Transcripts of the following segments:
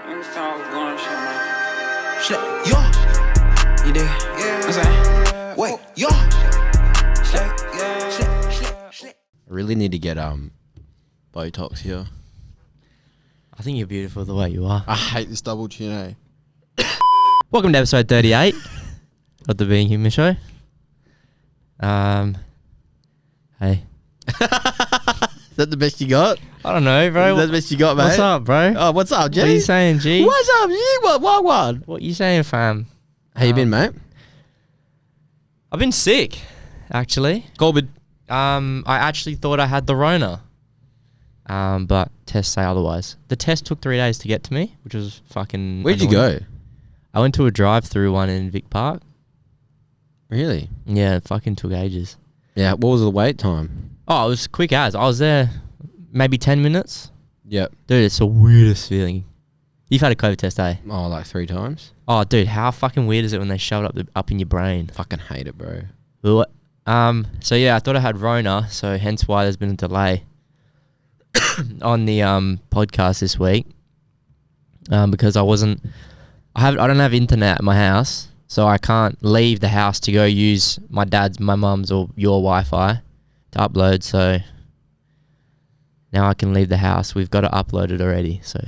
Shit, yo. You did? Yeah. I'm saying, wait, yo. I really need to get Botox here. I think you're beautiful the way you are. I hate this double chin, Welcome to episode 38 of the Being Human Show. Hey. Is that the best you got? I don't know, bro. Is that the best you got, mate? What's up, bro? Oh, what's up, G? What are you saying, G? What's up, G? What? What you saying, fam? How you been, mate? I've been sick, actually. COVID. I actually thought I had the Rona. But tests say otherwise. The test took 3 days to get to me, which was fucking Where'd you annoying. go? I went to a drive-through one in Vic Park. Really? Yeah, it fucking took ages. Yeah, what was the wait time? Oh, it was quick as. I was there maybe 10 minutes. Yep. Dude, it's the weirdest feeling. You've had a COVID test, eh? Oh, like 3 times? Oh, dude, how fucking weird is it when they shove it up in your brain? Fucking hate it, bro. What? So yeah, I thought I had Rona, so hence why there's been a delay on the podcast this week. Because I don't have internet at my house, so I can't leave the house to go use my dad's, my mum's, or your Wi-Fi to upload. So now I can leave the house. We've got to upload it already, so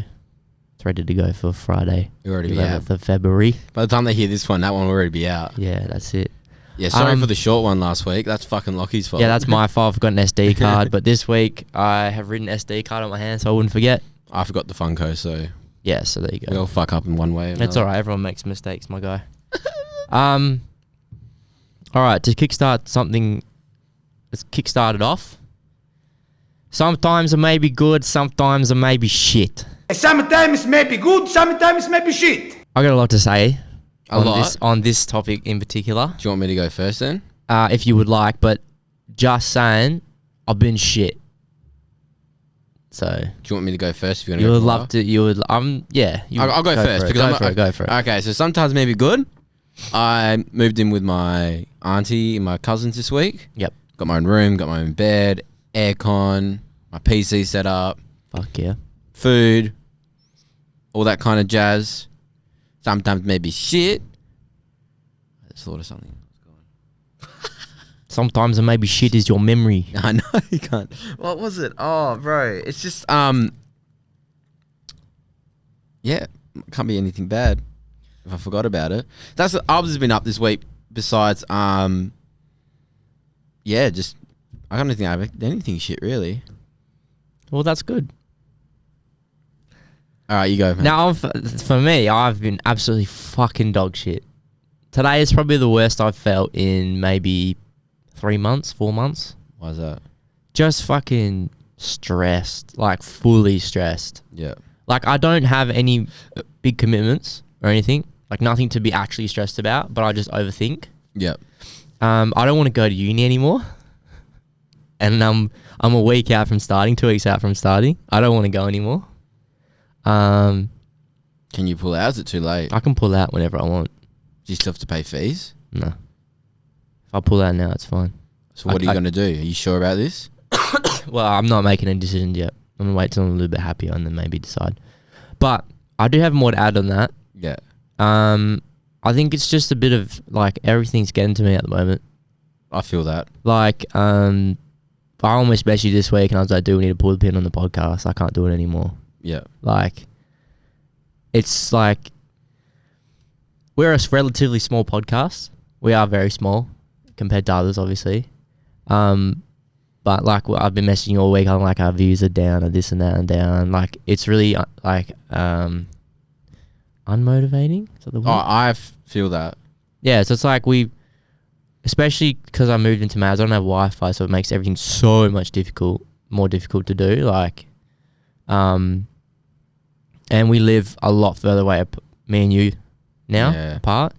it's ready to go for Friday. You're already out. 11th of February. By the time they hear this one, that one will already be out. Yeah, that's it. Yeah, sorry for the short one last week. That's fucking Lachy's fault. Yeah, that's my fault. I've got an SD card, but this week I have written SD card on my hand so I wouldn't forget. I forgot the Funko, so Yeah, so there you we go. all fuck up in one way or That's another. all right. Everyone makes mistakes, my guy. All right, to kickstart something, let's kickstart it off. Sometimes it may be good, sometimes it may be shit. Sometimes may be good, sometimes may be shit. I got a lot to say lot? on this topic in particular, Do you want me to go first then? if you would like, but just saying, I've been shit. So Do you want me to go first if you're you going to would love to. You would. Yeah. I'll go first because go for it. Okay, so sometimes maybe good. I moved in with my auntie and my cousins this week. Yep. Got my own room, got my own bed, aircon, my PC set up, Fuck yeah. food, all that kind of jazz. Sometimes maybe shit. I just thought of something. Sometimes it may be shit is your memory. I know you can't. What was it? Oh, bro, it's just yeah, can't be anything bad if I forgot about it. That's Arbs has been up this week. Besides, yeah, just I don't think I have anything shit really. Well, that's good. All right, you go. Man. Now, for me, I've been absolutely fucking dog shit. Today is probably the worst I've felt in maybe 3 months, 4 months. Why is that? Just fucking stressed, like fully stressed. Yeah. Like I don't have any big commitments or anything, like nothing to be actually stressed about, but I just overthink. Yeah. I don't want to go to uni anymore. And I'm a week out from starting, 2 weeks out from starting. I don't want to go anymore. Can you pull out? Is it too late? I can pull out whenever I want. Do you still have to pay fees? No. If I pull out now, it's fine. So what are you going to do? Are you sure about this? Well, I'm not making any decisions yet. I'm going to wait till I'm a little bit happier and then maybe decide. But I do have more to add on that. Yeah. I think it's just a bit of, like, everything's getting to me at the moment. I feel that. Like, I almost messaged you this week and I was like, do we need to pull the pin on the podcast? I can't do it anymore. Yeah. Like, it's like, we're a relatively small podcast. We are very small compared to others, obviously. But like I've been messaging all week, I'm like, our views are down and this and that and down. Like, it's really unmotivating. Is that the word? Oh, I feel that. Yeah, so it's like especially because I moved into Maz, I don't have Wi-Fi, so it makes everything so much more difficult to do. Like, and we live a lot further away, me and you now, apart.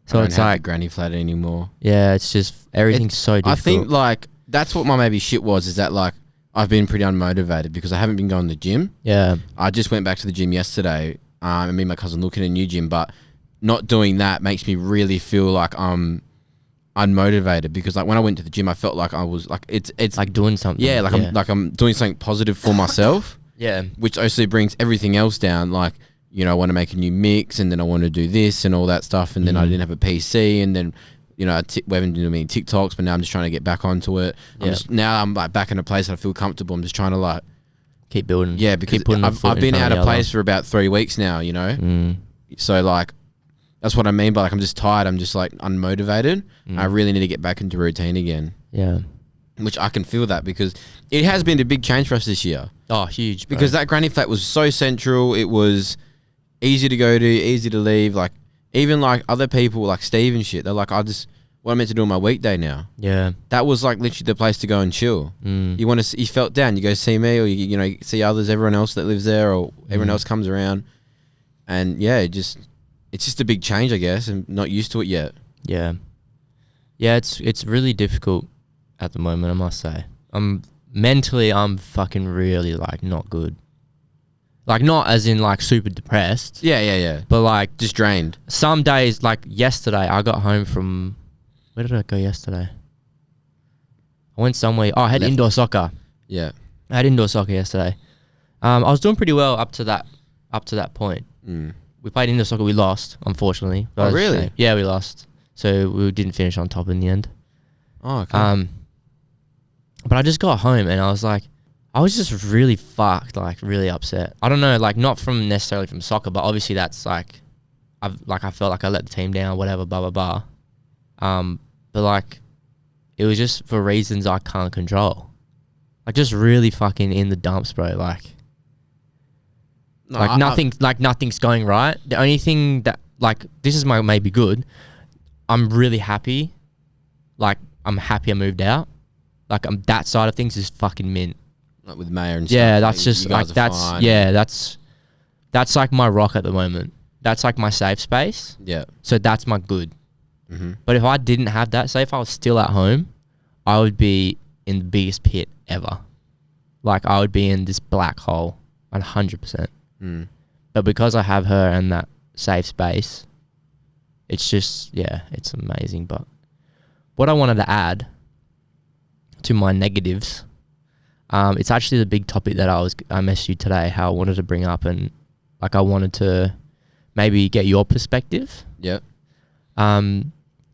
So it's like the granny flat anymore. Yeah, it's just everything's so difficult. I think like that's what my maybe shit was. Is that like I've been pretty unmotivated because I haven't been going to the gym. Yeah, I just went back to the gym yesterday. And me and my cousin looking at a new gym, but not doing that makes me really feel like I'm unmotivated because like when I went to the gym, I felt like I was like it's like doing something. Yeah, like I'm doing something positive for myself. Yeah, which also brings everything else down. Like you know, I want to make a new mix, and then I want to do this and all that stuff, and then I didn't have a PC, and then, you know, we haven't been doing TikToks, but now I'm just trying to get back onto it. Now I'm like back in a place that I feel comfortable. I'm just trying to like keep building. Yeah, because I've been out of place for about 3 weeks now, you know. So like that's what I mean by like I'm just tired. I'm just like unmotivated. I really need to get back into routine again. Yeah. Which I can feel that because it has been a big change for us this year. Oh, huge. Bro. Because that granny flat was so central. It was easy to go to, easy to leave. Like even like other people like Steve and shit, they're like, what I'm meant to do on my weekday now. Yeah. That was like literally the place to go and chill. You felt down, you go see me, or you know, see others, everyone else that lives there, or everyone else comes around. And yeah, it's just a big change, I guess, and not used to it yet. Yeah. Yeah, it's really difficult at the moment, I must say. Mentally, I'm fucking really like not good. Like not as in like super depressed. Yeah. But like just drained. Some days, like yesterday, I got home from, where did I go yesterday? I went somewhere. Oh, I had indoor soccer. Yeah. I had indoor soccer yesterday. I was doing pretty well up to that point. We played indoor soccer. We lost, unfortunately. Oh, really? Yeah, we lost. So we didn't finish on top in the end. Oh, okay. But I just got home and I was just really fucked, like really upset. I don't know, like not from necessarily from soccer, but obviously that's like, I felt like I let the team down, whatever, blah, blah, blah. But like, it was just for reasons I can't control. Like just really fucking in the dumps, bro. Nothing's going right. The only thing that like, this is maybe good. I'm really happy. Like I'm happy I moved out. Like that side of things is fucking mint. Like with Mayor and stuff. Yeah, that's just like that's like my rock at the moment. That's like my safe space. Yeah. So that's my good. But if I didn't have that, say if I was still at home, I would be in the biggest pit ever. Like I would be in this black hole 100%. But because I have her and that safe space, it's just, yeah, it's amazing. But what I wanted to add to my negatives, it's actually the big topic that I messaged you today, how I wanted to bring up, and like I wanted to maybe get your perspective. Yeah.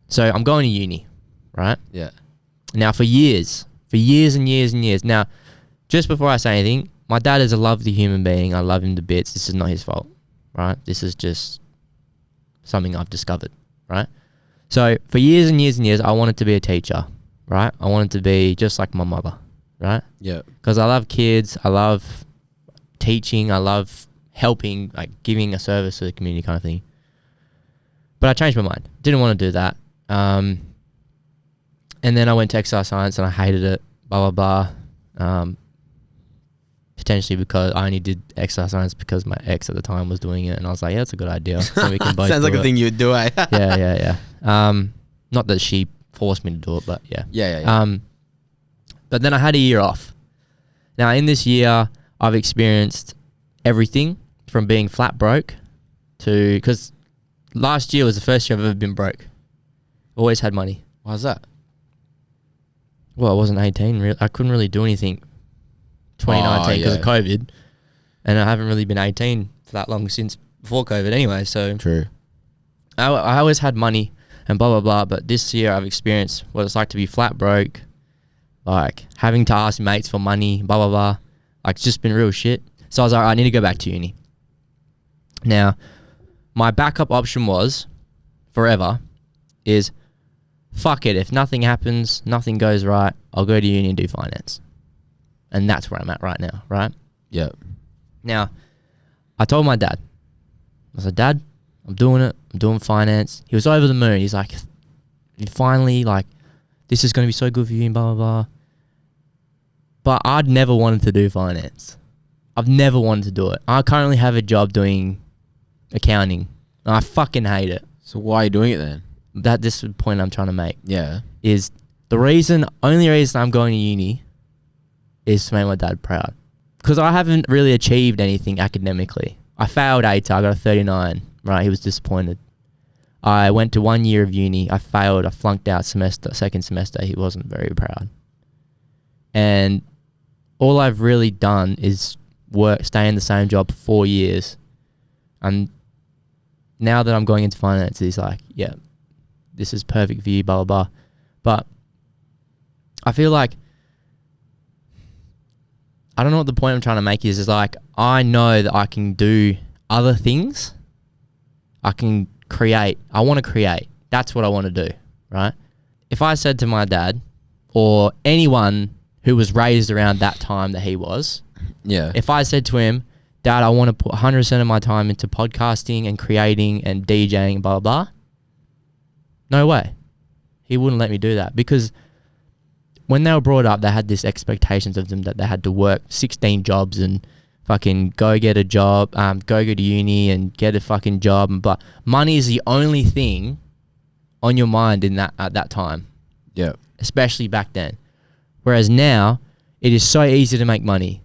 So I'm going to uni, right? Yeah. Now for years and years and years. Now, just before I say anything, my dad is a lovely human being. I love him to bits. This is not his fault, right? This is just something I've discovered, right? So for years and years and years, I wanted to be a teacher, right? I wanted to be just like my mother, right? Yeah. Because I love kids. I love teaching. I love helping, like giving a service to the community kind of thing. But I changed my mind. Didn't want to do that. And then I went to exercise science and I hated it, blah, blah, blah. Potentially because I only did exercise science because my ex at the time was doing it, and I was like, yeah, that's a good idea. So we can both Sounds like a thing you would do, eh? Yeah. Not that she forced me to do it, but yeah. Yeah. But then I had a year off. Now in this year, I've experienced everything from being flat broke to, because last year was the first year I've ever been broke. Always had money. Why's that? Well, I wasn't 18. I couldn't really do anything 2019 because of COVID. And I haven't really been 18 for that long since before COVID anyway. So true. I always had money and blah, blah, blah. But this year I've experienced what it's like to be flat broke, like having to ask mates for money, blah, blah, blah. Like it's just been real shit. So I was like, I need to go back to uni. Now, my backup option was, forever, is fuck it. If nothing happens, nothing goes right, I'll go to uni and do finance. And that's where I'm at right now, right? Yeah. Now, I told my dad. I said, Dad, I'm doing it. I'm doing finance. He was over the moon. He's like, you finally, like, this is going to be so good for you and blah, blah, blah. But I'd never wanted to do finance. I've never wanted to do it. I currently have a job doing accounting. And I fucking hate it. So why are you doing it then? This is the point I'm trying to make. Yeah. Is the only reason I'm going to uni is to make my dad proud. Because I haven't really achieved anything academically. I failed ATAR, I got a 39, right? He was disappointed. I went to 1 year of uni, I failed, I flunked out second semester, he wasn't very proud. And all I've really done is stay in the same job for 4 years. And now that I'm going into finance, he's like, yeah, this is perfect for you, blah, blah, blah. But I feel like, I don't know what the point I'm trying to make is like, I know that I can do other things. I can create. I want to create. That's what I want to do, right? If I said to my dad or anyone who was raised around that time that he was, if I said to him, Dad, I want to put 100% of my time into podcasting and creating and DJing and blah, blah, blah, no way. He wouldn't let me do that because when they were brought up, they had this expectations of them that they had to work 16 jobs and fucking go get a job, go to uni and get a fucking job. But money is the only thing on your mind in that at that time. Yeah. Especially back then. Whereas now, it is so easy to make money.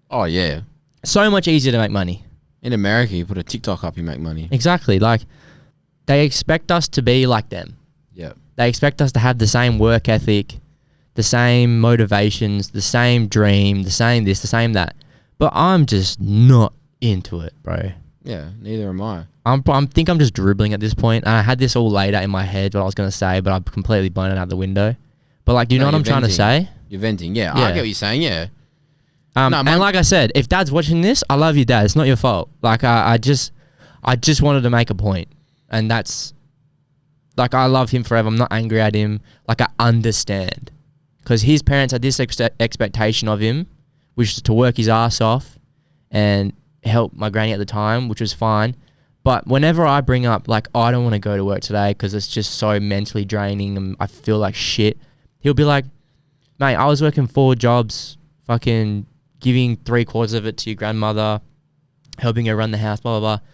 Oh, yeah. So much easier to make money. In America, you put a TikTok up, you make money. Exactly. Like, they expect us to be like them. Yeah. They expect us to have the same work ethic, the same motivations, the same dream, the same this, the same that. But I'm just not into it, bro. Yeah, neither am I. I think I'm just dribbling at this point. And I had this all laid out in my head, what I was going to say, but I've completely blown it out the window. But, like, do you know what I'm trying to say? You're venting, yeah. I get what you're saying, yeah. And like I said, if Dad's watching this, I love you, Dad. It's not your fault. Like, I just wanted to make a point. And that's, like, I love him forever. I'm not angry at him. Like, I understand. Because his parents had this expectation of him, which is to work his ass off and help my granny at the time, which was fine. But whenever I bring up, like, oh, I don't want to go to work today because it's just so mentally draining and I feel like shit, he'll be like, mate, I was working 4 jobs, fucking giving 3/4 of it to your grandmother, helping her run the house, blah, blah, blah.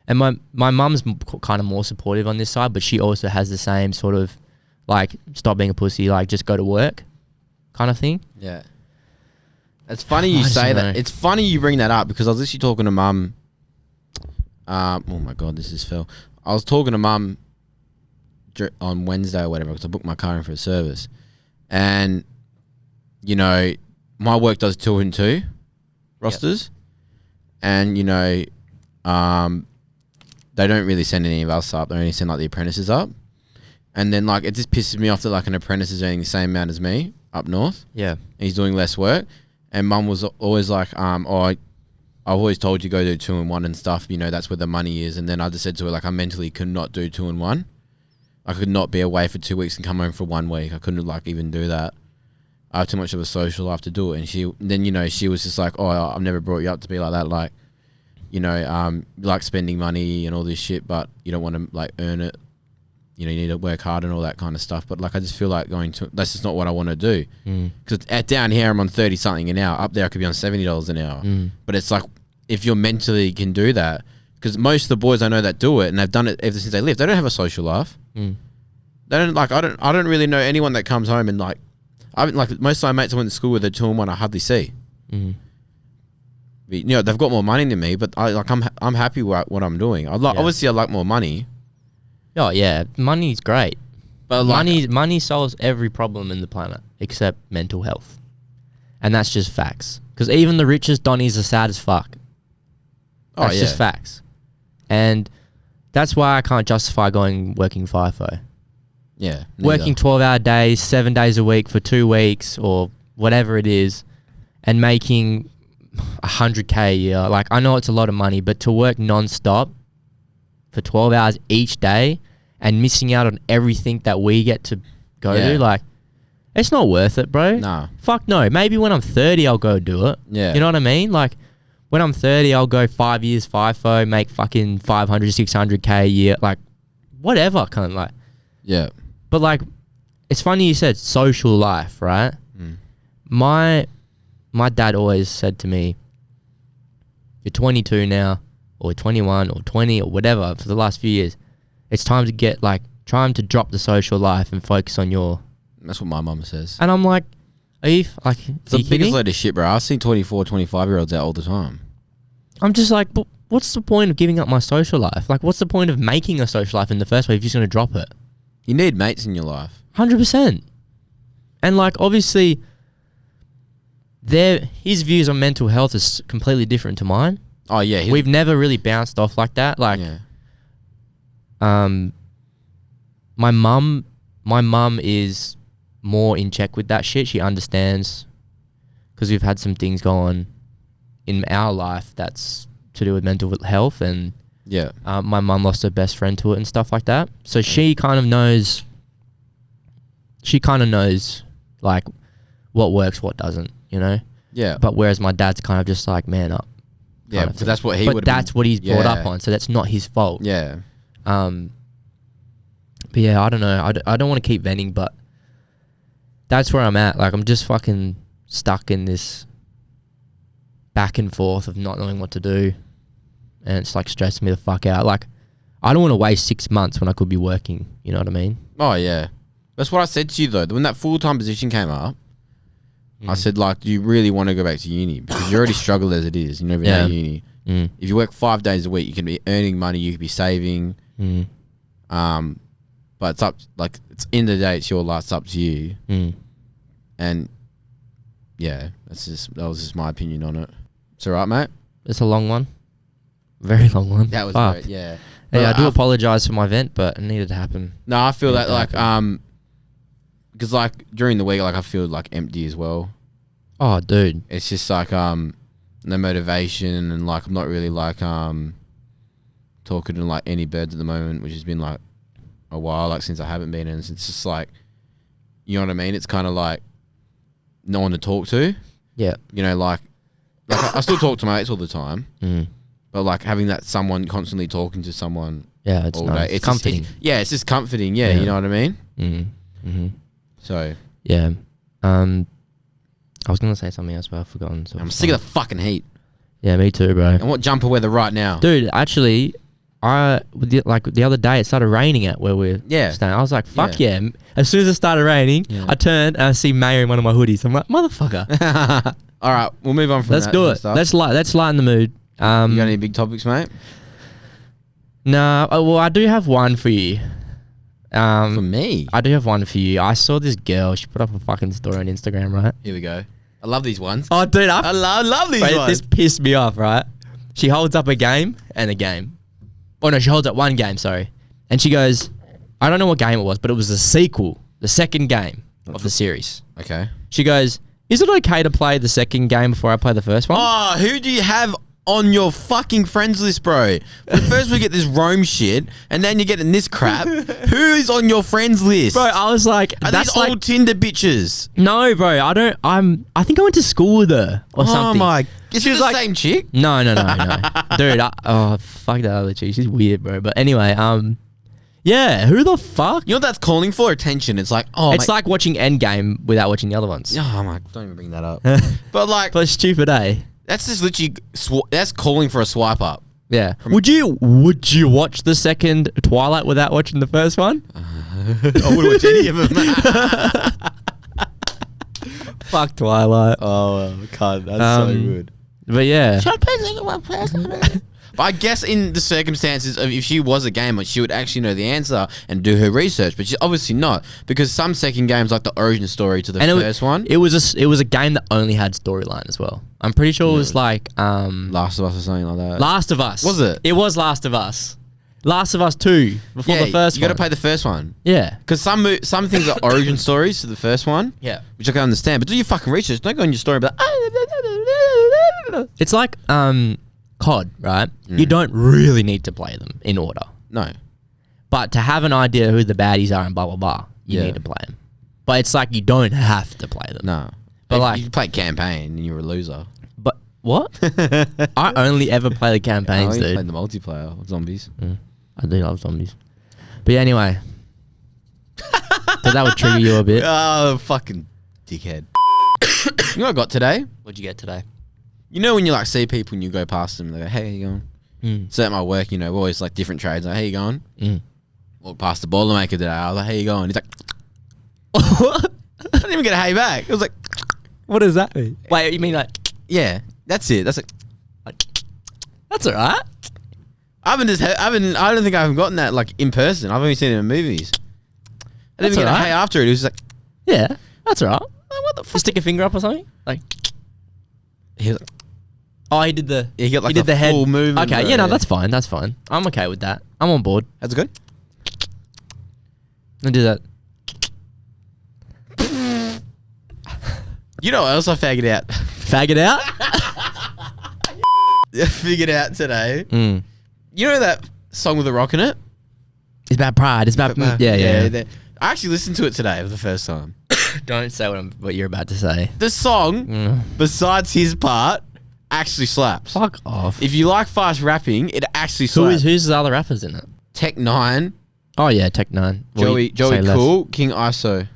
And my mum's kind of more supportive on this side, but she also has the same sort of, like, stop being a pussy, like, just go to work kind of thing. Yeah. It's funny you say that. It's funny you bring that up because I was literally talking to Mum. Oh my God, this is Phil. I was talking to Mum on Wednesday or whatever because I booked my car in for a service. And, you know, my work does 2 and 2 rosters. Yep. And, you know, they don't really send any of us up. They only send, like, the apprentices up. And then, like, it just pisses me off that, like, an apprentice is earning the same amount as me up north. Yeah. And he's doing less work. And Mum was always like, I've always told you go do 2 and 1 and stuff. You know, that's where the money is. And then I just said to her, like, I mentally could not do 2 and 1. I could not be away for 2 weeks and come home for 1 week. I couldn't, like, even do that. I have too much of a social life to do it. And then, you know, she was just like, oh, I've never brought you up to be like that. Like, you know, you like spending money and all this shit, but you don't want to, like, earn it. You know, you need to work hard and all that kind of stuff. But, like, I just feel like that's just not what I want to do. Because down here, I'm on 30 something an hour. Up there, I could be on $70 an hour. But it's like, if you mentally can do that, because most of the boys I know that do it, and they've done it ever since they lived, they don't have a social life. They don't, like, I don't really know anyone that comes home and, like, most of my mates I went to school with are 2 and 1 I hardly see. You know, they've got more money than me, but I'm happy with what I'm doing. Obviously I like more money. Oh yeah, money's great, but money solves every problem in the planet except mental health, and that's just facts. Because even the richest Donnies are sad as fuck. That's just facts, and that's why I can't justify working FIFO. Yeah, working 12-hour days, 7 days a week for 2 weeks or whatever it is, and making $100K a year. Like, I know it's a lot of money, but to work non-stop for 12 hours each day and missing out on everything that we get to go to, like, it's not worth it, bro. Nah. Fuck no. Maybe when I'm 30, I'll go do it. Yeah. You know what I mean? Like, when I'm 30, I'll go 5 years FIFO, make fucking 500, 600K a year. Like, whatever, kind of like. Yeah. But, like, it's funny you said social life, right? My dad always said to me, you're 22 now, or 21, or 20, or whatever, for the last few years. It's time to drop the social life and focus on your... That's what my mum says. And I'm like, it's the biggest load of shit, bro. I've seen 24, 25-year-olds out all the time. I'm just like, but what's the point of giving up my social life? Like, what's the point of making a social life in the first place if you're just going to drop it? You need mates in your life. 100%. And, like, obviously, his views on mental health is completely different to mine. Oh yeah, we've never really bounced off like that. Like, my mum is more in check with that shit. She understands because we've had some things go on in our life that's to do with mental health, and my mum lost her best friend to it and stuff like that. So she kind of knows. She kind of knows like what works, what doesn't, you know. Yeah. But whereas my dad's kind of just like man up. Yeah, but that's what he would. But that's what he's brought up on, so that's not his fault. Yeah. But yeah, I don't know. I don't want to keep venting, but that's where I'm at. Like, I'm just fucking stuck in this back and forth of not knowing what to do, and it's like stressing me the fuck out. Like, I don't want to waste 6 months when I could be working. You know what I mean? Oh yeah, that's what I said to you though. When that full-time position came up, I said, like, do you really want to go back to uni? Because you already struggle as it is. You know, at uni. If you work 5 days a week, you can be earning money. You could be saving. But it's up. Like, it's end of the day, it's your life. It's up to you. And yeah, that was just my opinion on it. It's alright, mate. It's a long one, very long one. That was great, yeah. Hey, I do apologize for my vent, but it needed to happen. No, I feel that like because like during the week, like I feel like empty as well. Oh, dude, it's just like no motivation, and like I'm not really like talking to like any birds at the moment, which has been like a while, like since I haven't been in. It's just like, you know what I mean? It's kind of like no one to talk to. Yeah. You know, like I still talk to mates all the time, but like having that someone constantly talking to someone. Yeah, it's nice. It's comforting. It's just comforting. Yeah, you know what I mean? So yeah, I was gonna say something else, but I've forgotten. So I'm sick of the fucking heat. Yeah, me too, bro. And what jumper weather right now, dude? Actually, the other day it started raining at where we're staying. I was like, fuck yeah. As soon as it started raining, I turned and I see Mayor in one of my hoodies. I'm like, motherfucker. All right, we'll move on from Let's do it. Let's lighten the mood. You got any big topics, mate? No. Well, I do have one for you. For me? I do have one for you. I saw this girl. She put up a fucking story on Instagram, right? Here we go. I love these ones. Oh, dude. I love these ones. This pissed me off, right? She holds up a game and a game. Oh, no, she holds up one game, sorry. And she goes, I don't know what game it was, but it was the sequel, the second game of the series. Okay. She goes, is it okay to play the second game before I play the first one? Oh, who do you have on your fucking friends list, bro? First we get this Rome shit, and then you're getting this crap. Who is on your friends list? Bro, I was like, are that's these like old Tinder bitches? No, bro, I think I went to school with her or something. Oh my, is she the like, same chick? No. Dude, fuck that other chick. She's weird, bro. But anyway, yeah, who the fuck? You know what that's calling for? Attention. It's like, it's like watching Endgame without watching the other ones. Oh my, don't even bring that up. But like, but stupid, eh? That's just literally that's calling for a swipe up. Yeah. Would you watch the second Twilight without watching the first one? I wouldn't watch any of them. Fuck Twilight. Oh God, that's so good. But yeah. But I guess in the circumstances of if she was a gamer, she would actually know the answer and do her research. But she's obviously not, because some second games like the origin story to the first one. It was a game that only had storyline as well. I'm pretty sure it was like Last of Us or something like that. Last of Us. Was it? It was Last of Us. Last of Us 2 before the first one. You got to play the first one. Yeah. Because some things are origin stories to the first one. Yeah. Which I can understand. But do your fucking research. Don't go on your story and be like, it's like COD, right? You don't really need to play them in order. No. But to have an idea who the baddies are and blah, blah, blah, you need to play them. But it's like you don't have to play them. No. But if like, you play campaign and you're a loser. But what? I only ever play the campaigns, dude. I only play the multiplayer of zombies. I do love zombies. But yeah, anyway. So that would trigger you a bit. Oh, fucking dickhead. You know what I got today? What'd you get today? You know when you like see people and you go past them and they go, hey, how you going? So at my work, you know, we're always like different trades. Like, how you going? Walk past the Boilermaker today. I was like, how you going? He's like, what? I didn't even get a hey back. It was like, what does that mean? Wait, you mean like, yeah, that's it. That's like that's alright. I don't think I haven't gotten that like in person. I've only seen it in movies. I didn't even get a hey after it. It was just like, yeah, that's alright. Like, what the fuck? Just stick a finger up or something? Like, he was like, Oh, he did the. He got like did the head full movement. Okay, bro, yeah, no, that's fine. That's fine. I'm okay with that. I'm on board. That's good. I'll do that. You know what else I figured out? Fag it out. Figured out today. Mm. You know that song with the rock in it? It's about pride. It's about yeah. I actually listened to it today for the first time. Don't say what you're about to say. The song, besides his part, actually slaps. Fuck off. If you like fast rapping, it actually slaps. Who's the other rappers in it? Tech 9, Oh yeah, Tech 9. Joey Say less. Cool, King ISO.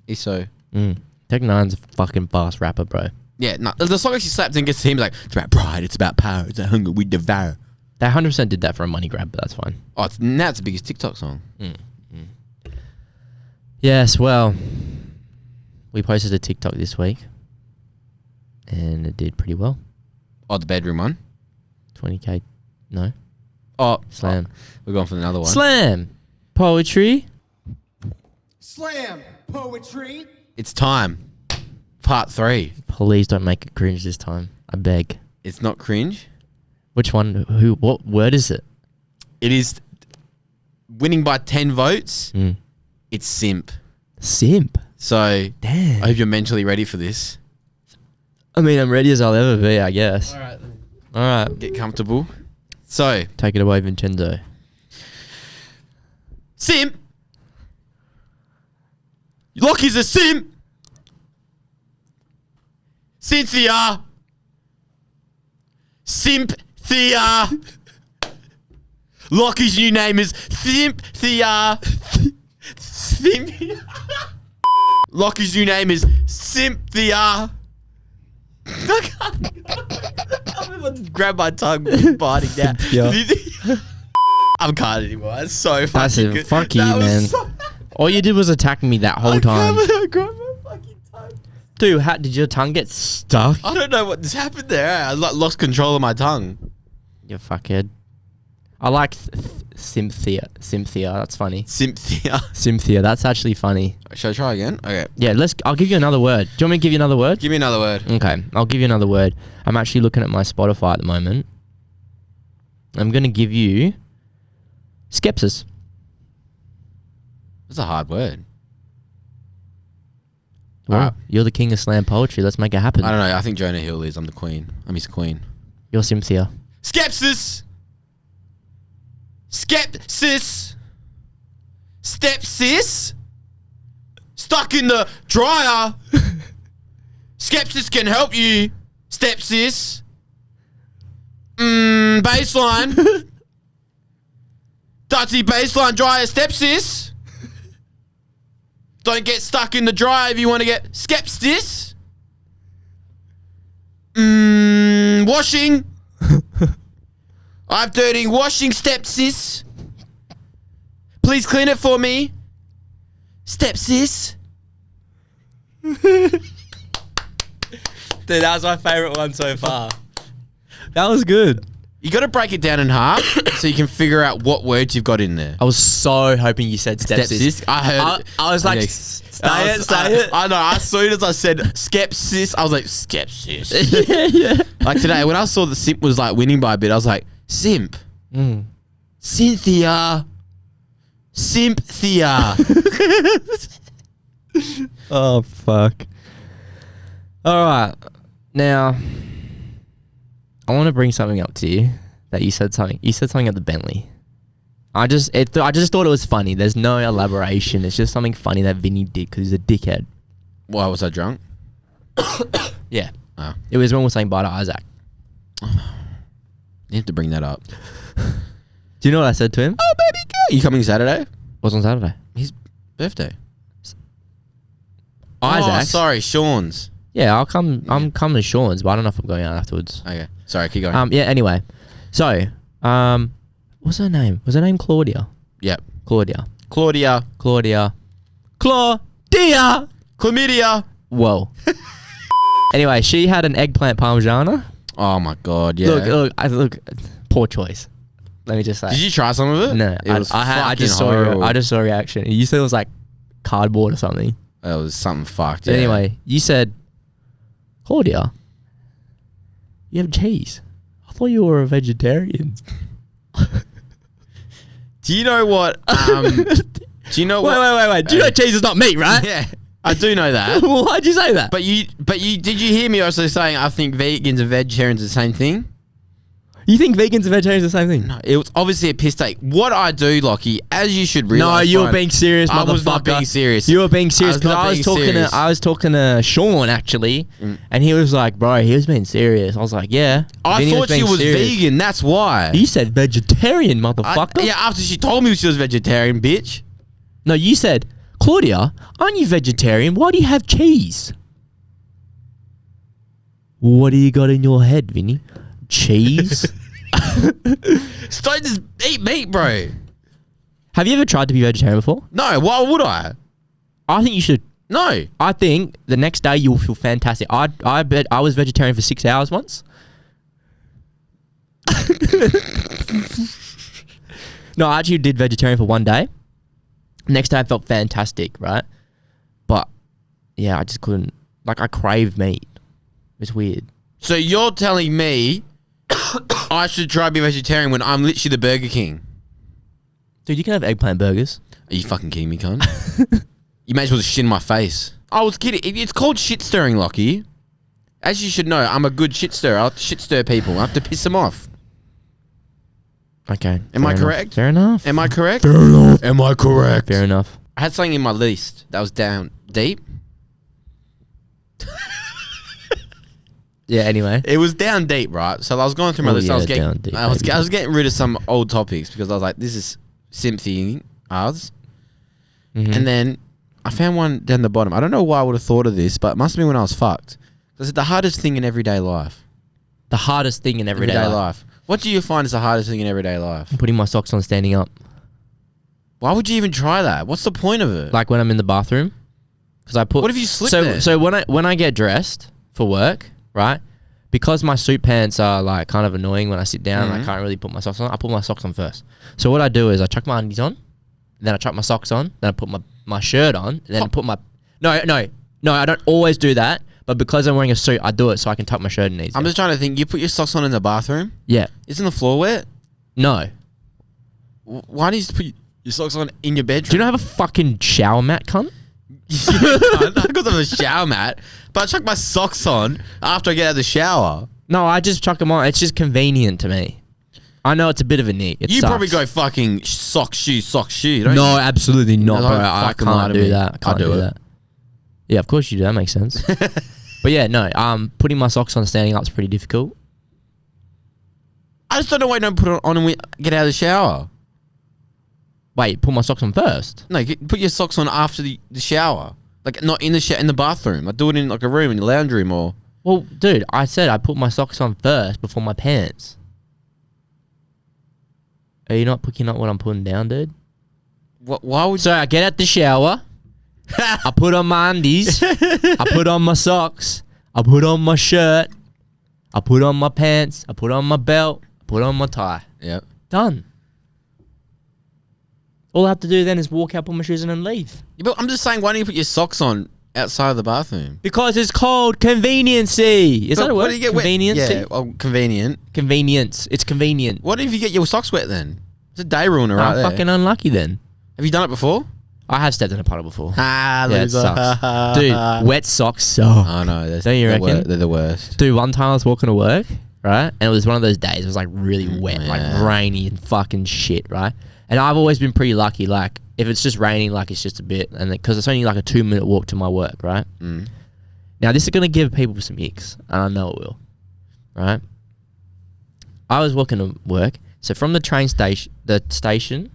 Tech 9's a fucking fast rapper, bro. Yeah, no, the song actually slaps and gets to him like, it's about pride, it's about power, it's a hunger we devour. They 100% did that for a money grab, but that's fine. Oh, now it's the biggest TikTok song. Yes, well, we posted a TikTok this week, and it did pretty well. Oh, the bedroom one? 20K, no. Oh, Slam. We're going for another one. Slam. Poetry. Slam poetry. It's time. Part 3. Please don't make it cringe this time. I beg. It's not cringe. Which one? Who? What word is it? It is winning by 10 votes. Mm. It's simp. Simp. So, Damn. I hope you're mentally ready for this. I mean, I'm ready as I'll ever be, I guess. All right. Get comfortable. So, Take it away, Vincenzo. simp. Lachy's a simp. Cynthia. SIMPTHYIA. Lachy's new name is SIMPTHYIA. Lachy's new name is SIMPTHYIA. I'm about to grab my tongue biting now. I can't anymore. That's so fucking That's it. good. Fuck you, That was man. so- All you did was attack me that whole time. I grabbed my fucking tongue. Dude, how did your tongue get stuck? I don't know what just happened there. I lost control of my tongue. You fuckhead. I like Cynthia. Cynthia, that's funny. Cynthia. Cynthia, that's actually funny. Should I try again? Okay. Yeah, I'll give you another word. Do you want me to give you another word? Give me another word. Okay, I'll give you another word. I'm actually looking at my Spotify at the moment. I'm going to give you skepsis. That's a hard word. Well, Alright. you're the king of slam poetry. Let's make it happen. I don't know. I think Jonah Hill is. I'm the queen. I'm his queen. You're Cynthia. Skepsis. Skepsis. Stepsis. Stuck in the dryer. Skepsis can help you. Stepsis. Baseline. Dirty baseline dryer stepsis. Don't get stuck in the dryer if you want to get skepsis. Washing. I've dirty washing stepsis. Please clean it for me. Stepsis. Dude, that was my favorite one so far. That was good. You got to break it down in half so you can figure out what words you've got in there. I was so hoping you said stepsis. I heard. I was like, Okay. say it. I know. As soon as I said skepsis, I was like, skepsis. yeah. Like today, when I saw the simp was like winning by a bit, I was like, simp. Cynthia. SIMPTHYIA. Oh, fuck. All right. Now, I want to bring something up to you that you said something. You said something at the Bentley. I just thought it was funny. There's no elaboration. It's just something funny that Vinny did because he's a dickhead. Why was I drunk? Yeah. Oh. It was when we were saying bye to Isaac. You have to bring that up. Do you know what I said to him? Oh, baby girl. You coming Saturday? What's on Saturday? His birthday. Isaac's. Oh, sorry, Sean's. Yeah, I'll come. I'm coming to Sean's, but I don't know if I'm going out afterwards. Okay. Sorry, keep going. Yeah. Anyway, so what's her name? Was her name Claudia? Yep. Claudia. Claudia. Chlamydia. Whoa. Anyway, she had an eggplant parmigiana. Oh my god, yeah. Look. Poor choice. Let me just say. Did you try some of it? No, It was I just saw horrible. I just saw a reaction. You said it was like cardboard or something. It was something fucked. But Yeah. anyway, you said, Claudia, You have cheese. I thought you were a vegetarian. Do you know what? Do you know what? Wait. Do you know cheese is not meat, right? Yeah, I do know that. Well, why'd you say that? But you did you hear me also saying I think vegans and vegetarians are the same thing? You think vegans and vegetarians are the same thing? No, it was obviously a piss take. What I do, Lachy, as you should realize. No, you were being serious, motherfucker. I was not being serious. You were being serious because I I was talking to Sean actually, and he was like, "Bro, he was being serious." I was like, "Yeah." I Vinny thought she was serious. vegan. That's why. You said vegetarian, motherfucker. Yeah, after she told me she was vegetarian, bitch. No, you said, "Claudia, aren't you vegetarian? Why do you have cheese?" What do you got in your head, Vinny? Cheese? So just eat meat, bro. Have you ever tried to be vegetarian before? No, why would I? I think you should. No. I think the next day you'll feel fantastic. I bet I was vegetarian for 6 hours once. No, I actually did vegetarian for 1 day. Next day I felt fantastic, right? But yeah, I just couldn't. Like, I crave meat. It's weird. So you're telling me I should try to be vegetarian when I'm literally the Burger King? Dude, you can have eggplant burgers. Are you fucking kidding me, cunt? You may as well just shit in my face. I was kidding. It's called shit stirring, Lachy. As you should know, I'm a good shit stirrer. I like to shit stir people. I have to piss them off. Okay. Am I correct? Fair enough. Am I correct? Fair enough. Am I correct? Fair enough. I had something in my list that was down deep. Yeah, anyway. It was down deep, right? So I was going through my list. Yeah, I was down deep, I was baby. getting rid of some old topics because I was like, this is SIMPTHYIA. Mhm. And then I found one down the bottom. I don't know why I would have thought of this, but it must have been when I was fucked. Because the hardest thing in everyday life. The hardest thing in everyday life. What do you find is the hardest thing in everyday life? Putting my socks on standing up. Why would you even try that? What's the point of it? Like when I'm in the bathroom. Because I put... What if you slip there? So when I get dressed for work, right? Because my suit pants are like kind of annoying when I sit down and I can't really put my socks on, I put my socks on first. So what I do is I chuck my undies on, then I chuck my socks on, then I put my shirt on, and then I put my... No, I don't always do that. But because I'm wearing a suit, I do it so I can tuck my shirt in easier. I'm just trying to think. You put your socks on in the bathroom? Yeah. Isn't the floor wet? No. Why do you just put your socks on in your bedroom? Do you not have a fucking shower mat, cunt? Not because of a shower mat, but I chuck my socks on after I get out of the shower. No, I just chuck them on. It's just convenient to me. I know it's a bit of a need. You probably go fucking sock shoe, don't No, you? absolutely not, No, bro. don't I fucking lie can't to do me. that. I can't do do it. that. Yeah, of course you do. That makes sense. But yeah, no. Putting my socks on standing up is pretty difficult. I just don't know why you don't put it on and get out of the shower. Wait, put my socks on first. No, put your socks on after the shower. Like, not in the in the bathroom. Like, do it in like a room, in the lounge room or... Well, dude, I said I put my socks on first before my pants. Are you not picking up what I'm putting down, dude? Why would you... So I get out the shower. I put on my undies. I put on my socks. I put on my shirt. I put on my pants. I put on my belt. I put on my tie. Yep. Done. All I have to do then is walk out, put my shoes on and leave. Yeah, but I'm just saying, why don't you put your socks on outside of the bathroom? Because it's called conveniency. Is that a What word? do you get Conveniency? wet? Yeah, well, convenient. Convenience. It's convenient. What if you get your socks wet then? It's a day ruiner right I'm there. fucking unlucky then. Have you done it before? I have stepped in a puddle before. Ah, Yeah, it sucks. Dude, wet socks suck. I know. Don't you reckon? They're the worst. Dude, one time I was walking to work, right? And it was one of those days. It was like really wet, Yeah. like rainy and fucking shit, right? And I've always been pretty lucky. Like, if it's just raining, like it's just a bit, and because it's only like a 2-minute walk to my work, right? Mm. Now, this is going to give people some icks, and I know it will, right? I was walking to work. So from the train station, the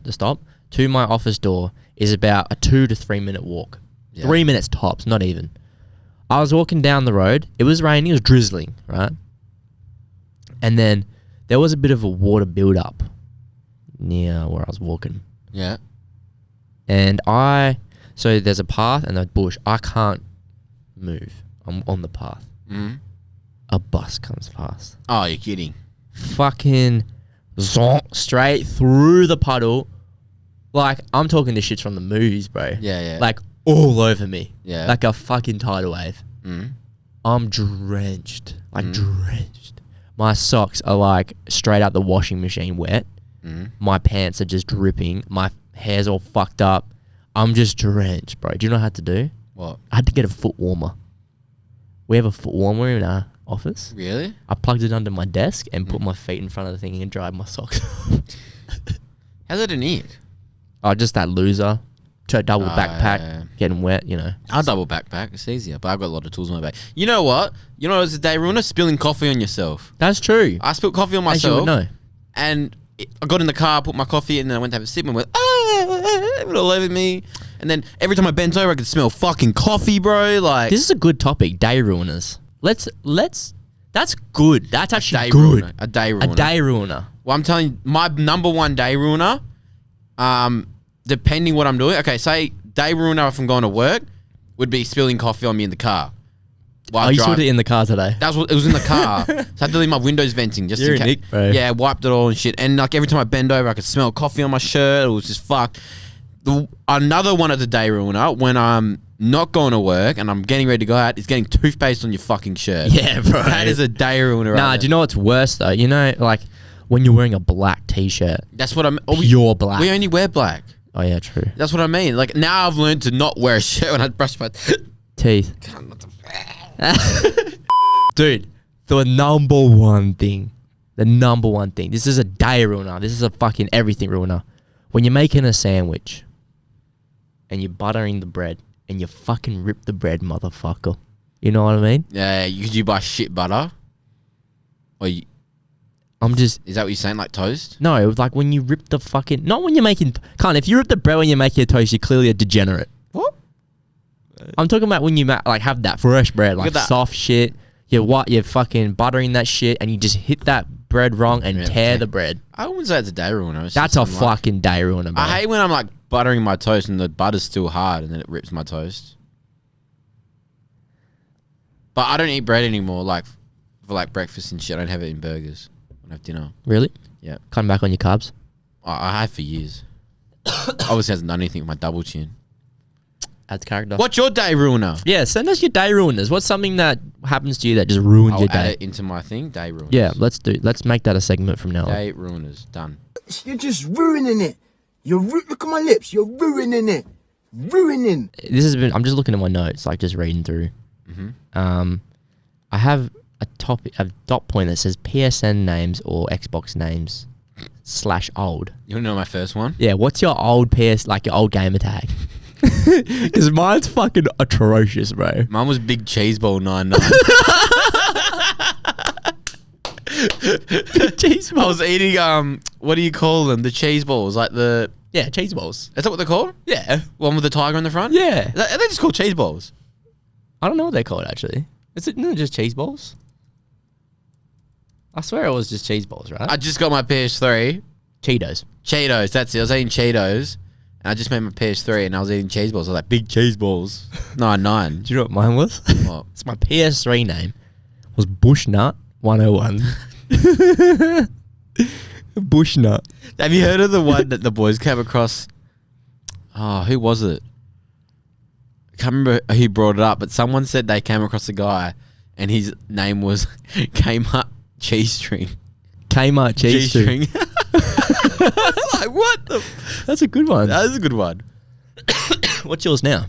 stop, to my office door is about a 2 to 3 minute walk. Yeah. 3 minutes tops, not even. I was walking down the road. It was raining. It was drizzling, right? And then there was a bit of a water build-up near where I was walking. Yeah. And so there's a path and a bush. I can't move. I'm on the path. Mm. A bus comes past. Oh, you're kidding. Fucking zonk straight through the puddle. Like, I'm talking to shits from the movies, bro. Yeah, yeah. Like, all over me. Yeah. Like a fucking tidal wave. Mm. I'm drenched. Like, drenched. My socks are like straight out the washing machine wet. My pants are just dripping. My hair's all fucked up. I'm just drenched, bro. Do you know what I had to do? What? I had to get a foot warmer. We have a foot warmer in our office. Really? I plugged it under my desk and put my feet in front of the thing and dried my socks. How's it an ick? Oh, just that loser. Double backpack, yeah. getting wet, you know. I'll double backpack. It's easier, but I've got a lot of tools in my bag. You know what? You know what's a day ruiner? Spilling coffee on yourself. That's true. I spilled coffee on As you would myself. know. And I got in the car, put my coffee in, and then I went to have a sip and went, it went all over me. And then every time I bent over, I could smell fucking coffee, bro. Like, This is a good topic, day ruiners. Let's. That's good. That's actually day good. ruiner. A day ruiner. A day ruiner. Well, I'm telling you, my number one day ruiner, depending what I'm doing. Okay, say day ruiner if I'm going to work would be spilling coffee on me in the car. While Oh, you driving. spilled it in the car today. That's what it was in the car. So I had to leave my windows venting just You're in a case. Nick, bro. Yeah, wiped it all and shit. And like every time I bend over, I could smell coffee on my shirt. It was just fucked. Another one of the day ruiner when I'm not going to work and I'm getting ready to go out is getting toothpaste on your fucking shirt. Yeah, bro. That is a day ruiner. Nah, right do you know what's worse though? You know, like when you're wearing a black t-shirt, That's what I'm. pure black. We only wear black. Oh yeah, true. That's what I mean. Like now I've learned to not wear a shirt when I brush my Teeth. Dude, the number one thing. This is a day ruiner. This is a fucking everything ruiner. When you're making a sandwich and you're buttering the bread and you fucking rip the bread, motherfucker. You know what I mean? Yeah, you buy shit butter. Or you, I'm just... is that what you're saying? Like toast? No, it was like when you rip the fucking... Not when you're making... If you rip the bread when you're making a toast, you're clearly a degenerate. What? I'm talking about when you like have that fresh bread, like that. soft shit. You're fucking buttering that shit and you just hit that bread wrong and tear the bread. I wouldn't say it's a day ruiner. It's That's just a I'm like- fucking day ruiner, bro. I hate when I'm like buttering my toast and the butter's still hard and then it rips my toast. But I don't eat bread anymore, like for like breakfast and shit. I don't have it in burgers when I have dinner. Really? Yeah. Cutting back on your carbs? I have for years. Obviously hasn't done anything with my double chin. Adds character. What's your day ruiner? Yeah, send us your day ruiners. What's something that happens to you that just ruins I'll your add day? it into my thing. Day ruiners. Yeah, let's make that a segment from now on. Day ruiners. Done. You're just ruining it. Look at my lips. You're ruining it. Ruining. This has been... I'm just looking at my notes, like just reading through. I have a dot point that says PSN names or Xbox names / old. You want to know my first one? Yeah, what's your old your old gamer tag? Because mine's fucking atrocious, bro. Mine was Big Cheese Ball 99. Cheese I balls. was eating what do you call them? The cheese balls, like the... Yeah, cheese balls. Is that what they're called? Yeah. One with the tiger in the front? Yeah. Are they just called cheese balls? I don't know what they're called, actually. Isn't it just cheese balls? I swear it was just cheese balls, right? I just got my PS3. Cheetos. Cheetos, that's it. I was eating Cheetos. And I just made my PS3 and I was eating cheese balls. I was like, Big Cheese Balls. 99. Do you know what mine was? What? It's my PS3 name. Was Bushnut 101. Bushnut. Have you heard of the one that the boys came across? Oh, who was it? I can't remember who brought it up, but someone said they came across a guy and his name was Kmart Cheese String. Kmart cheese string. G-string. Like, what the? That's a good one. That is a good one. What's yours now?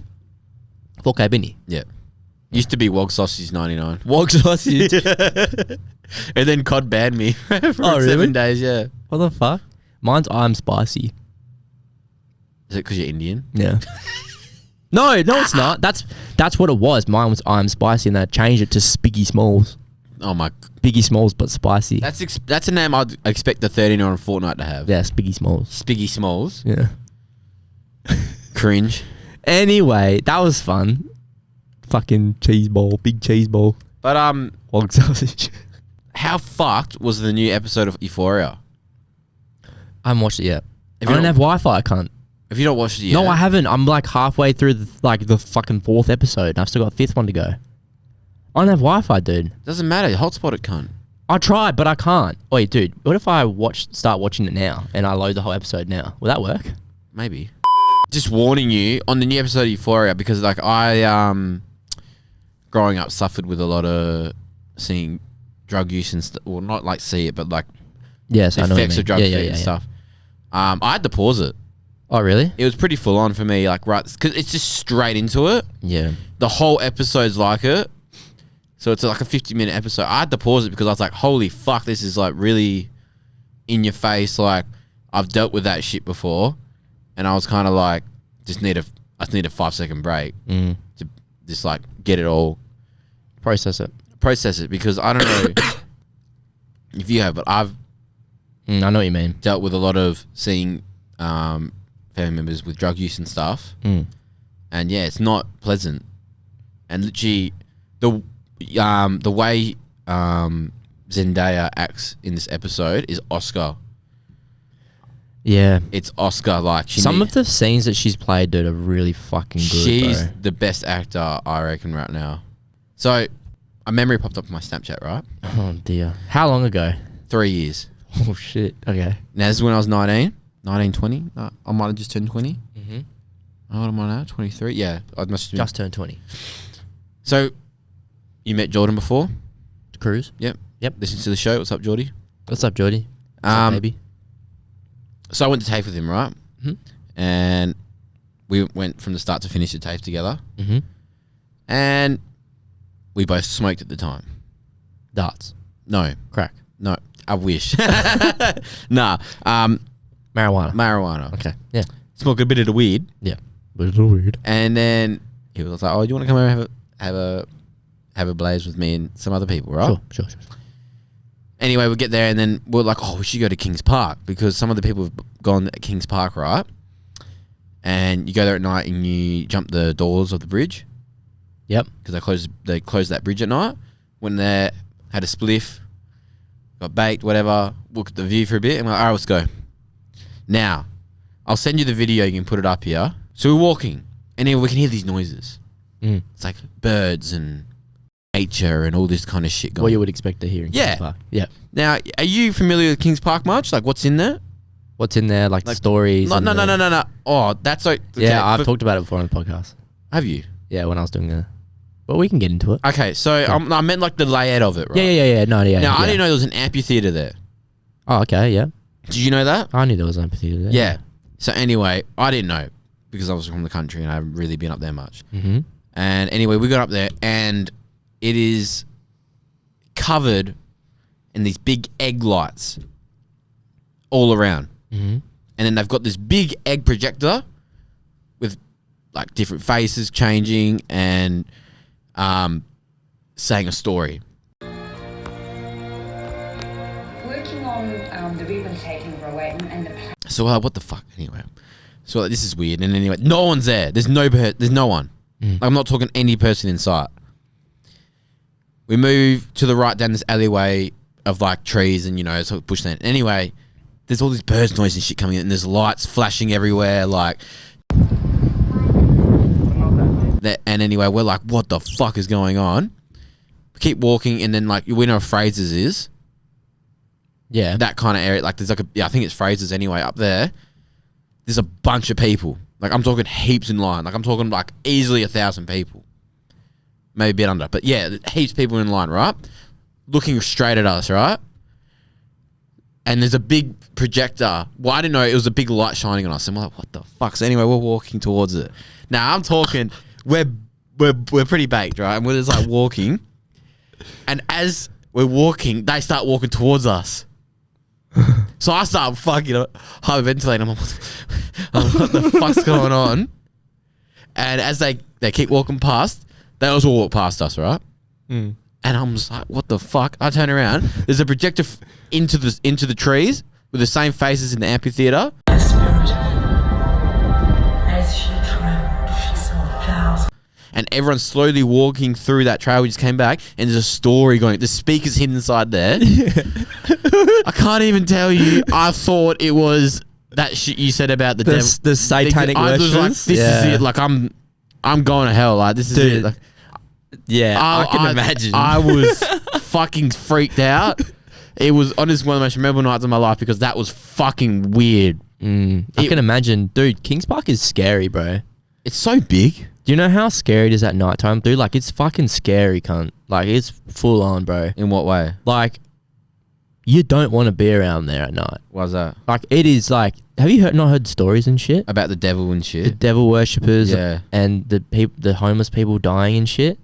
4K Vinny. Yeah. Used to be Wog Sausage 99. Wog sausage. And then COD banned me for Oh, really? 7 days, yeah. What the fuck? Mine's I'm spicy. Is it because you're Indian? Yeah. No, it's not. That's what it was. Mine was I'm spicy, and then I changed it to Spiggy Smalls. Oh my. Biggie Smalls, but spicy. That's a name I'd expect the 13-year-old Fortnite to have. Yeah, Spiggy Smalls. Spiggy Smalls. Yeah. Cringe. Anyway, that was fun. Fucking cheese ball, big cheese ball. But Wog sausage. how fucked was the new episode of Euphoria? I haven't watched it yet. If I you don't have Wi-Fi. I can't. If you don't watch it yet, No, I haven't. I'm like halfway through the fucking 4th episode, and I've still got a 5th one to go. I don't have Wi-Fi, dude. Doesn't matter. Hotspot it, cunt. I tried, but I can't. Wait, dude. What if I start watching it now and I load the whole episode now? Will that work? Maybe. Just warning you on the new episode of Euphoria, because like I growing up suffered with a lot of seeing drug use and well, not like see it, but like Yes, I know what you effects mean. of drug and stuff. I had to pause it. Oh, really? It was pretty full on for me, like right, because it's just straight into it. Yeah. The whole episode's like it, so it's like a 50-minute episode. I had to pause it because I was like, holy fuck, this is like really in your face. Like I've dealt with that shit before, and I was kind of like, I just need a 5-second break to just like get it all, Process it. because I don't know if you have, but I've I know what you mean. dealt with a lot of seeing family members with drug use and stuff, and yeah, it's not pleasant. And literally, the way Zendaya acts in this episode is Oscar. Yeah. It's Oscar. Like Some of the scenes that she's played, dude, are really fucking good. She's bro. the best actor, I reckon, right now. So, a memory popped up on my Snapchat, right? Oh dear. How long ago? 3 years. Oh shit. Okay. Now, this is when I was 19, 20. I might have just turned 20. Mm-hmm. Oh, what am I now? 23? Yeah. I must have Just turned 20. So, you met Jordan before? Cruise. Yep. Yep. Listen to the show. What's up, Geordie? What's up, Geordie? What's up, baby? So, I went to TAFE with him, right? Mm-hmm. And we went from the start to finish the TAFE together. Mm-hmm. And we both smoked at the time. Darts. No. Crack. No. I wish. Nah. Marijuana. Marijuana. Okay. Yeah. Smoke a bit of the weed. Yeah. But it's a little weird. And then he was like, "Oh, do you want to come over and have a blaze with me and some other people, right?" Sure. Anyway, we get there and then we're like, "Oh, we should go to Kings Park because some of the people have gone to Kings Park, right?" And you go there at night and you jump the doors of the bridge. Yep. Because they closed that bridge at night. Went there, had a spliff, got baked, whatever. Looked at the view for a bit and we're like, "All right, let's go." Now, I'll send you the video. You can put it up here. So we're walking, and then we can hear these noises. It's like birds and nature and all this kind of shit going. What you would expect to hear in Yeah. Kings Park. Yeah. Now, are you familiar with Kings Park much? Like, what's in there? What's in there? Like stories? No. Oh, that's okay. Yeah, I've talked about it before on the podcast. Have you? Yeah, when I was doing the... But we can get into it. Okay, so I meant like the layout of it, right? Yeah. No, yeah. Now, yeah. I didn't know there was an amphitheater there. Oh, okay, yeah. Did you know that? I knew there was an amphitheater there. Yeah. So anyway, I didn't know because I was from the country and I haven't really been up there much. Mm-hmm. And anyway, we got up there and it is covered in these big egg lights all around. Mm-hmm. And then they've got this big egg projector with like different faces changing and saying a story. Working on the ribbon taking of Rowayton and the So what the fuck? Anyway, so this is weird. And anyway, no one's there. There's no one. Like, I'm not talking any person in sight. We move to the right down this alleyway of like trees and sort of bushland. Anyway, there's all these birds noise and shit coming in, and there's lights flashing everywhere, like. And anyway, we're like, what the fuck is going on? We keep walking, and then like we know where Fraser's is. Yeah. That kind of area, like there's like I think it's Fraser's anyway up there. There's a bunch of people. Like I'm talking heaps in line. Like I'm talking like easily 1,000 people. Maybe a bit under. But yeah, heaps of people in line, right? Looking straight at us, right? And there's a big projector. Well, I didn't know it was a big light shining on us. And we're like, what the fuck? So anyway, we're walking towards it. Now I'm talking, we're pretty baked, right? And we're just like walking. And as we're walking, they start walking towards us. So I start fucking hyperventilating. I'm like, what the fuck's going on? And as they keep walking past, they also walk past us, right? And I'm just like, what the fuck? I turn around. There's a projector into the trees with the same faces in the amphitheater. As she traveled, she saw thousands. And everyone's slowly walking through that trail. We just came back, and there's a story going. The speaker's hidden inside there. I can't even tell you. I thought it was that shit you said about the devil. The satanic I was like, worshippers? this is it. Like I'm going to hell. Like this is Dude. it. Like, Yeah, I can imagine. I was fucking freaked out. It was honestly one of the most memorable nights of my life because that was fucking weird. I can imagine. Dude, Kings Park is scary, bro. It's so big. Do you know how scary it is at nighttime, dude? Like, it's fucking scary, cunt. Like, it's full on, bro. In what way? Like, you don't want to be around there at night. Why's that? Like, it is like, have you not heard stories and shit? About the devil and The shit? devil worshippers Yeah. and the homeless people dying and shit.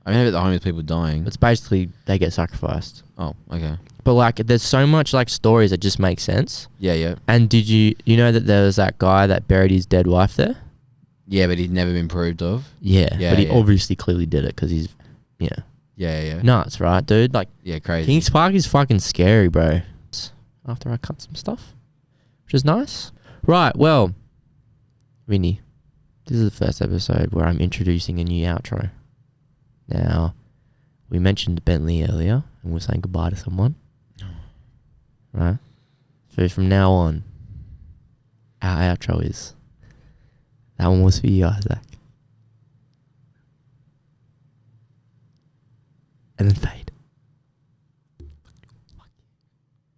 I mean, about the homeless people dying. It's basically, they get sacrificed. Oh, okay. But, like, there's so much, like, stories that just make sense. Yeah, yeah. And did you know that there was that guy that buried his dead wife there? Yeah, but he's never been proved of. Yeah. Yeah, But he yeah. obviously clearly did it because he's, yeah. Yeah, yeah. Nuts, right, dude? Like, Yeah, crazy. Kings Park is fucking scary, bro. After I cut some stuff, which is nice. Right, well, Vinny, this is the first episode where I'm introducing a new outro. Now, we mentioned Bentley earlier, and we're saying goodbye to someone. Right? So from now on, our outro is... That one was for you, Isaac. And then fade.